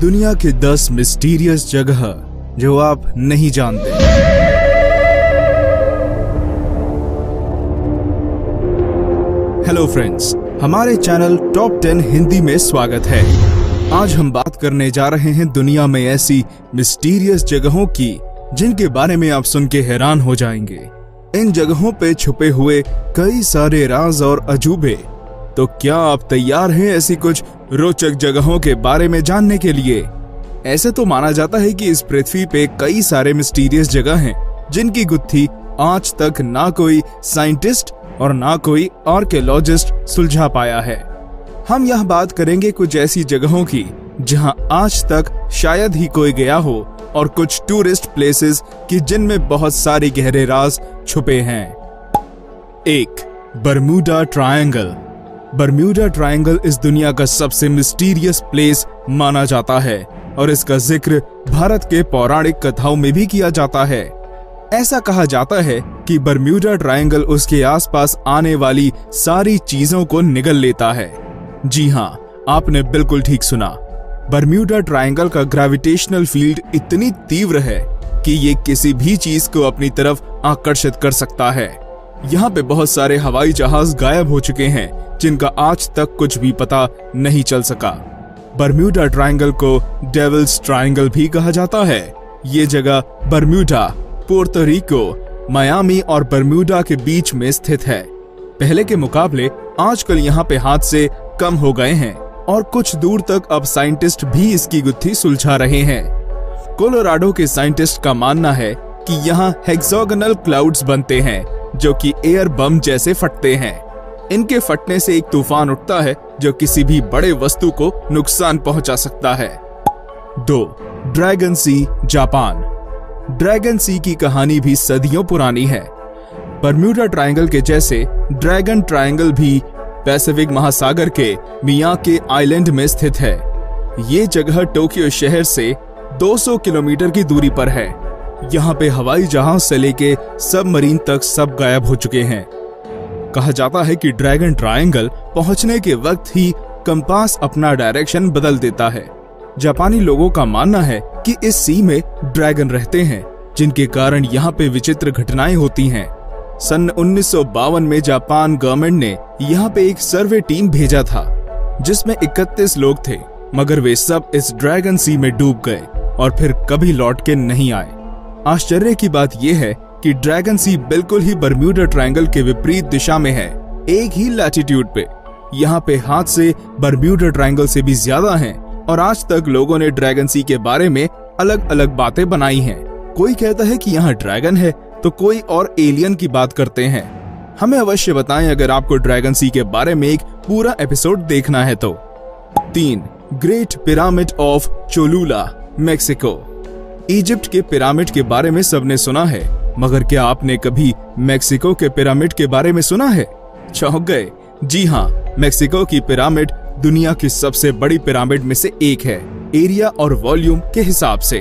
दुनिया के 10 मिस्टीरियस जगह जो आप नहीं जानते। हेलो फ्रेंड्स, हमारे चैनल टॉप 10 हिंदी में स्वागत है। आज हम बात करने जा रहे हैं दुनिया में ऐसी मिस्टीरियस जगहों की जिनके बारे में आप सुन के हैरान हो जाएंगे। इन जगहों पे छुपे हुए कई सारे राज और अजूबे। तो क्या आप तैयार हैं ऐसी कुछ रोचक जगहों के बारे में जानने के लिए? ऐसे तो माना जाता है कि इस पृथ्वी पे कई सारे मिस्टीरियस जगह हैं जिनकी गुत्थी आज तक ना कोई साइंटिस्ट और ना कोई आर्कियोलॉजिस्ट सुलझा पाया है। हम यह बात करेंगे कुछ ऐसी जगहों की जहां आज तक शायद ही कोई गया हो, और कुछ टूरिस्ट प्लेसेस की जिनमें बहुत सारे गहरे राज छुपे हैं। 1. Bermuda triangle. बरम्यूडा ट्रायंगल इस दुनिया का सबसे मिस्टीरियस प्लेस माना जाता है और इसका जिक्र भारत के पौराणिक कथाओं में भी किया जाता है। ऐसा कहा जाता है कि बरम्यूडा ट्रायंगल उसके आसपास आने वाली सारी चीजों को निगल लेता है। जी हाँ, आपने बिल्कुल ठीक सुना। बरम्यूडा ट्रायंगल का ग्रेविटेशनल फील्ड इतनी तीव्र है कि ये किसी भी चीज को अपनी तरफ आकर्षित कर सकता है। यहाँ पे बहुत सारे हवाई जहाज गायब हो चुके हैं जिनका आज तक कुछ भी पता नहीं चल सका। बरम्यूडा ट्रायंगल को डेविल्स ट्रायंगल भी कहा जाता है। ये जगह बरम्यूडा, पोर्तो रिको, मायामी और बरम्यूडा के बीच में स्थित है। पहले के मुकाबले आजकल यहाँ पे हादसे कम हो गए हैं और कुछ दूर तक अब साइंटिस्ट भी इसकी गुत्थी सुलझा रहे हैं। कोलोराडो के साइंटिस्ट का मानना है कि यहाँ हेक्सागोनल क्लाउड्स बनते हैं जो कि एयर बम जैसे फटते हैं। इनके फटने से एक तूफान उठता है जो किसी भी बड़े वस्तु को नुकसान पहुंचा सकता है। 2. ड्रैगन सी, जापान। ड्रैगन सी की कहानी भी सदियों पुरानी है। बरम्यूडा ट्रायंगल के जैसे ड्रैगन ट्रायंगल भी पैसिफिक महासागर के मियाके आइलैंड में स्थित है। ये जगह टोक्यो शहर से 200 किलोमीटर की दूरी पर है। यहाँ पे हवाई जहाज से लेके सबमरीन तक सब गायब हो चुके हैं। कहा जाता है कि ड्रैगन ट्रायंगल पहुंचने के वक्त ही कंपास अपना डायरेक्शन बदल देता है। जापानी लोगों का मानना है कि इस सी में ड्रैगन रहते हैं जिनके कारण यहाँ पे विचित्र घटनाएं होती हैं। सन 1952 में जापान गवर्नमेंट ने यहाँ पे एक सर्वे टीम भेजा था जिसमें 31 लोग थे, मगर वे सब इस ड्रैगन सी में डूब गए और फिर कभी लौट के नहीं आए। आश्चर्य की बात यह है कि ड्रैगन सी बिल्कुल ही बरम्यूडा ट्रायंगल के विपरीत दिशा में है, एक ही लैटिट्यूड पे। यहाँ पे हादसे बरम्यूडा ट्रायंगल से भी ज्यादा हैं और आज तक लोगों ने ड्रैगन सी के बारे में अलग अलग बातें बनाई हैं। कोई कहता है कि यहाँ ड्रैगन है तो कोई और एलियन की बात करते हैं। हमें अवश्य बताएं अगर आपको ड्रैगन सी के बारे में एक पूरा एपिसोड देखना है तो। 3. Great pyramid of Cholula, Mexico. Egypt के पिरामिड के बारे में सबने सुना है, मगर क्या आपने कभी मेक्सिको के पिरामिड के बारे में सुना है? चौंक गए? जी हाँ, मेक्सिको की पिरामिड दुनिया की सबसे बड़ी पिरामिड में से एक है, एरिया और वॉल्यूम के हिसाब से।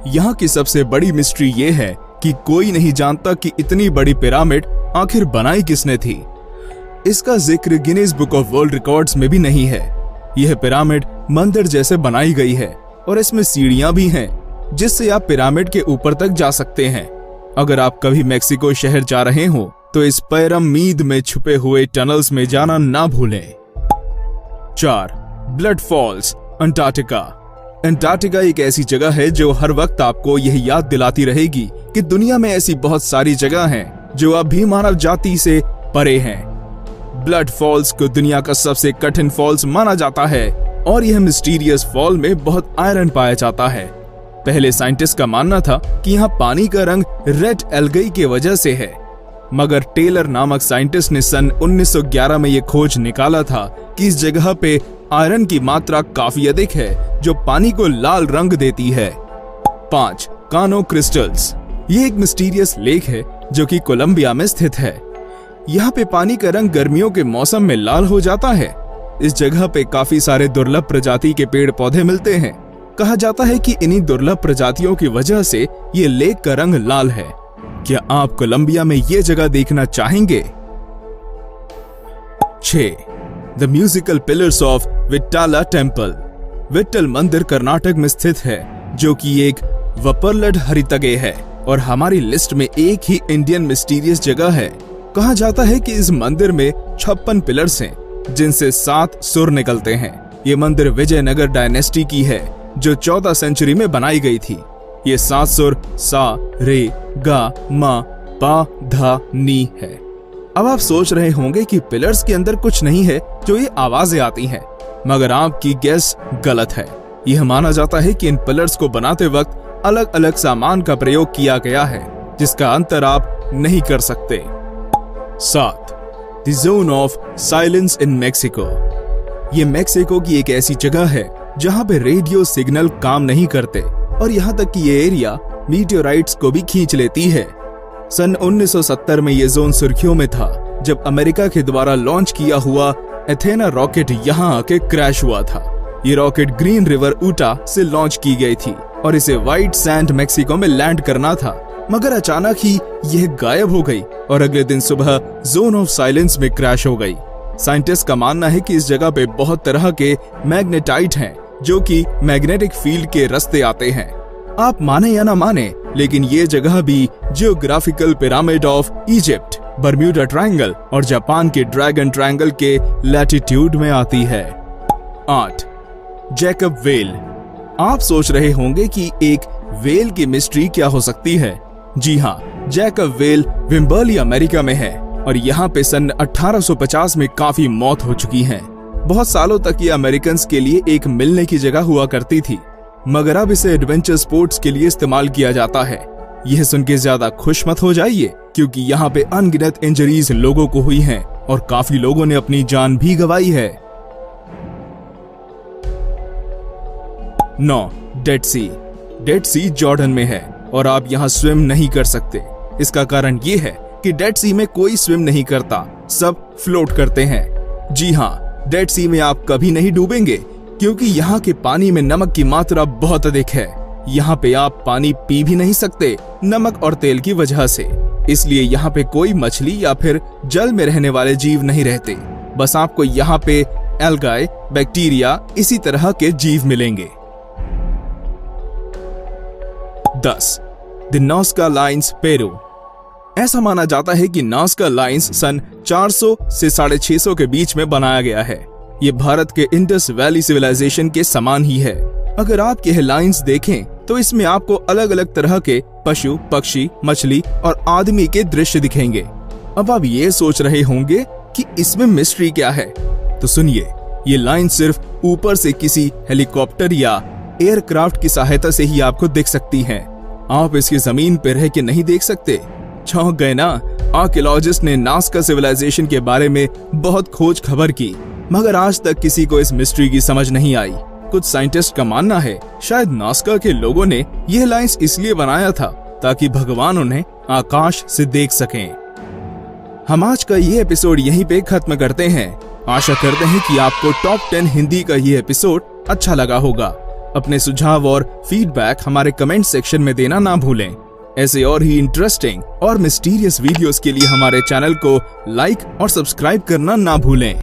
यहाँ की सबसे बड़ी मिस्ट्री ये है कि कोई नहीं जानता कि इतनी बड़ी पिरामिड आखिर बनाई किसने थी। इसका जिक्र Guinness book of world records में भी नहीं है। यह पिरामिड मंदिर जैसे बनाई गई है और इसमें सीढ़ियां भी हैं जिससे आप पिरामिड के ऊपर तक जा सकते हैं। अगर आप कभी मेक्सिको शहर जा रहे हो तो इस पिरामिड में छुपे हुए टनल्स में जाना ना भूलें। 4. Blood false, Antarctica. अंटार्कटिका एक ऐसी जगह है जो हर वक्त आपको यह याद दिलाती रहेगी कि दुनिया में ऐसी बहुत सारी जगह हैं जो अभी मानव जाति से परे हैं। ब्लड फॉल्स को दुनिया का सबसे कठिन फॉल्स माना जाता है और यह मिस्टीरियस फॉल में बहुत आयरन पाया जाता है। पहले साइंटिस्ट का मानना था कि यहाँ पानी का रंग रेड एल्गी की वजह से है, मगर टेलर नामक साइंटिस्ट ने सन 1911 में यह खोज निकाला था कि इस जगह पे आयरन की मात्रा काफी अधिक है जो पानी को लाल रंग देती है। 5. कानो क्रिस्टल्स। ये एक मिस्टीरियस लेक है जो कि कोलंबिया में स्थित है। यहाँ पे पानी का रंग गर्मियों के मौसम में लाल हो जाता है। इस जगह पे काफी सारे दुर्लभ प्रजाति के पेड़ पौधे मिलते हैं। कहा जाता है कि इन्हीं दुर्लभ प्रजातियों की वजह से ये लेक का रंग लाल है। क्या आप कोलंबिया में ये जगह देखना चाहेंगे? 6. The musical pillars of Vittala temple. Vitthal मंदिर कर्नाटक में स्थित है, जो कि एक वपरलड हरितगे है और हमारी लिस्ट में एक ही इंडियन मिस्टीरियस जगह है। कहा जाता है कि इस मंदिर में 56 पिलर्स हैं, जिनसे 7 सुर निकलते हैं। ये मंदिर विजयनगर डायनेस्टी की है, जो 14 सेंचुरी में बनाई गई थी। ये 7 सुर सा, रे, गा, मा, पा, धा, नी है। अब आप सोच रहे होंगे कि पिलर्स के अंदर कुछ नहीं है जो ये आवाजें आती हैं, मगर आपकी गेस गलत है। यह माना जाता है कि इन पिलर्स को बनाते वक्त अलग अलग सामान का प्रयोग किया गया है, जिसका अंतर आप नहीं कर सकते। 7. The zone of silence in Mexico. ये मेक्सिको की एक ऐसी जगह है जहां पे रेडियो सिग्नल काम नहीं करते और यहाँ तक कि ये एरिया मीटियोराइट्स को भी खींच लेती है। सन 1970 में ये जोन सुर्खियों में था, जब अमेरिका के द्वारा लॉन्च किया हुआ एथेना रॉकेट यहाँ आके क्रैश हुआ था। ये रॉकेट ग्रीन रिवर ऊटा से लॉन्च की गई थी और इसे व्हाइट सैंड मेक्सिको में लैंड करना था, मगर अचानक ही यह गायब हो गई और अगले दिन सुबह जोन ऑफ साइलेंस में क्रैश हो गई। साइंटिस्ट का मानना है कि इस जगह पे बहुत तरह के मैग्नेटाइट हैं, जो कि मैग्नेटिक फील्ड के रास्ते आते हैं। आप माने या ना माने, लेकिन ये जगह भी geographical pyramid of Egypt, Bermuda triangle और जापान के ड्रैगन ट्रायंगल के लैटिट्यूड में आती है। 8. Jacob well. आप सोच रहे होंगे कि एक वेल की मिस्ट्री क्या हो सकती है। जी हाँ, जैकब वेल विम्बर्ली अमेरिका में है और यहाँ पे सन 1850 में काफी मौत हो चुकी हैं। बहुत सालों तक ये अमेरिकन्स के लिए एक मिलने की जगह हुआ करती थी, मगर अब इसे एडवेंचर स्पोर्ट्स के लिए इस्तेमाल किया जाता है। यह सुन के ज्यादा खुश मत हो जाइए, क्योंकि यहाँ पे अनगिनत इंजरीज लोगों को हुई हैं और काफी लोगों ने अपनी जान भी गंवाई है। 9. डेड सी। डेड सी जॉर्डन में है और आप यहाँ स्विम नहीं कर सकते। इसका कारण ये है कि डेड सी में कोई स्विम नहीं करता, सब फ्लोट करते हैं। जी हाँ, डेड सी में आप कभी नहीं डूबेंगे, क्योंकि यहाँ के पानी में नमक की मात्रा बहुत अधिक है। यहाँ पे आप पानी पी भी नहीं सकते, नमक और तेल की वजह से। इसलिए यहाँ पे कोई मछली या फिर जल में रहने वाले जीव नहीं रहते। बस आपको यहाँ पे एल्गाई, बैक्टीरिया, इसी तरह के जीव मिलेंगे। 10. The Nazca lines, Peru. ऐसा माना जाता है कि नाज़का लाइन्स सन 400 से 650 के बीच में बनाया गया है। ये भारत के इंडस वैली सिविलाइजेशन के समान ही है। अगर आप यह लाइन्स देखें तो इसमें आपको अलग अलग तरह के पशु, पक्षी, मछली और आदमी के दृश्य दिखेंगे। अब आप ये सोच रहे होंगे कि इसमें मिस्ट्री क्या है, तो सुनिए, ये लाइन सिर्फ ऊपर से किसी हेलीकॉप्टर या एयरक्राफ्ट की सहायता से ही आपको दिख सकती हैं। आप इसकी जमीन पर रह के नहीं देख सकते। चौंक गए ना? आर्कियोलॉजिस्ट ने नाज़का सिविलाइजेशन के बारे में बहुत खोज खबर की, मगर आज तक किसी को इस मिस्ट्री की समझ नहीं आई। कुछ साइंटिस्ट का मानना है शायद नाज़का के लोगों ने यह लाइन्स इसलिए बनाया था ताकि भगवान उन्हें आकाश से देख सकें। हम आज का ये एपिसोड यहीं पे खत्म करते हैं। आशा करते हैं कि आपको टॉप 10 हिंदी का ये एपिसोड अच्छा लगा होगा। अपने सुझाव और फीडबैक हमारे कमेंट सेक्शन में देना ना भूलें। ऐसे और ही इंटरेस्टिंग और मिस्टीरियस वीडियोस के लिए हमारे चैनल को लाइक और सब्सक्राइब करना ना भूलें।